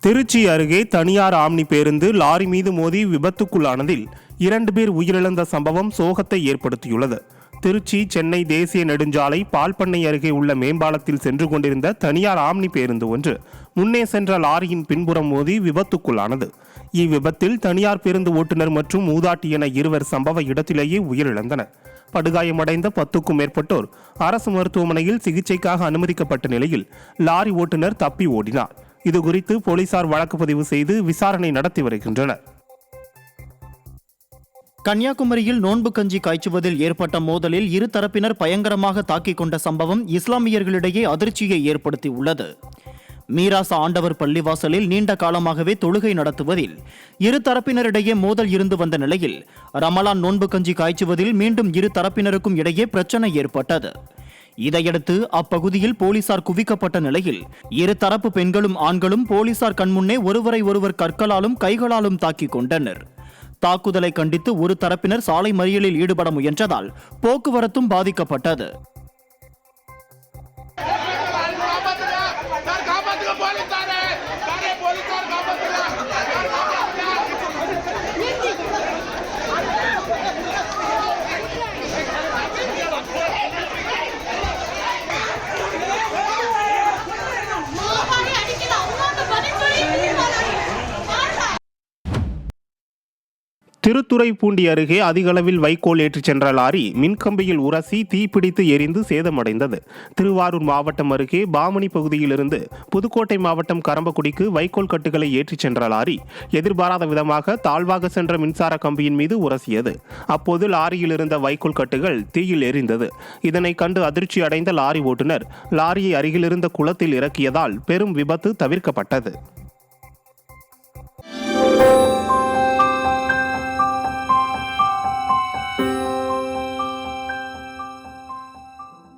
திருச்சி அருகே தனியார் ஆம்னி பேருந்து லாரி மீது மோதி விபத்துக்குள்ளானதில் 2 பேர் உயிரிழந்த சம்பவம் சோகத்தை ஏற்படுத்தியுள்ளது. திருச்சி சென்னை தேசிய நெடுஞ்சாலை பால்பண்ணை அருகே உள்ள மேம்பாலத்தில் சென்று கொண்டிருந்த தனியார் ஆம்னி பேருந்து ஒன்று முன்னே சென்ற லாரியின் பின்புறம் மோதி விபத்துக்குள்ளானது. இவ்விபத்தில் தனியார் பேருந்து ஓட்டுநர் மற்றும் மூதாட்டி என 2 சம்பவ இடத்திலேயே உயிரிழந்தனர். படுகாயமடைந்த 10க்கும் மேற்பட்டோர் அரசு மருத்துவமனையில் சிகிச்சைக்காக அனுமதிக்கப்பட்ட நிலையில் லாரி ஓட்டுநர் தப்பி ஓடினார். இதுகுறித்து போலீசார் வழக்கு பதிவு செய்து விசாரணை நடத்தி வருகின்றனர். கன்னியாகுமரியில் நோன்பு கஞ்சி காய்ச்சுவதில் ஏற்பட்ட மோதலில் இரு தரப்பினர் பயங்கரமாக தாக்கிக் கொண்ட சம்பவம் இஸ்லாமியர்களிடையே அதிர்ச்சியை ஏற்படுத்தியுள்ளது. மீராச ஆண்டவர் பள்ளிவாசலில் நீண்ட காலமாகவே தொழுகை நடத்துவதில் இரு தரப்பினரிடையே மோதல் இருந்து வந்த நிலையில் ரமலான் நோன்பு கஞ்சி காய்ச்சுவதில் மீண்டும் இரு தரப்பினருக்கும் இடையே பிரச்சனை ஏற்பட்டது. இதையடுத்து அப்பகுதியில் போலீசார் குவிக்கப்பட்ட நிலையில் இரு தரப்பு பெண்களும் ஆண்களும் போலீசார் கண்முன்னே ஒருவரை ஒருவர் கற்களாலும் கைகளாலும் தாக்கிக் கொண்டனர். தாக்குதலை கண்டித்து ஒரு தரப்பினர் சாலை மறியலில் ஈடுபட முயன்றதால் போக்குவரத்தும் பாதிக்கப்பட்டது. திருத்துறைப்பூண்டி அருகே அதிகளவில் வைக்கோல் ஏற்றிச் சென்ற லாரி மின்கம்பியில் உரசி தீப்பிடித்து எரிந்து சேதமடைந்தது. திருவாரூர் மாவட்டம் அருகே பாமணி பகுதியிலிருந்து புதுக்கோட்டை மாவட்டம் கரம்பக்குடிக்கு வைக்கோல் கட்டுகளை ஏற்றிச் சென்ற லாரி எதிர்பாராத விதமாக தாழ்வாக சென்ற மின்சார கம்பியின் மீது உரசியது. அப்போது லாரியில் இருந்த வைக்கோல் கட்டுகள் தீயில் எரிந்தது. இதனை கண்டு அதிர்ச்சி அடைந்த லாரி ஓட்டுநர் லாரியை அருகிலிருந்த குளத்தில் இறக்கியதால் பெரும் விபத்து தவிர்க்கப்பட்டது.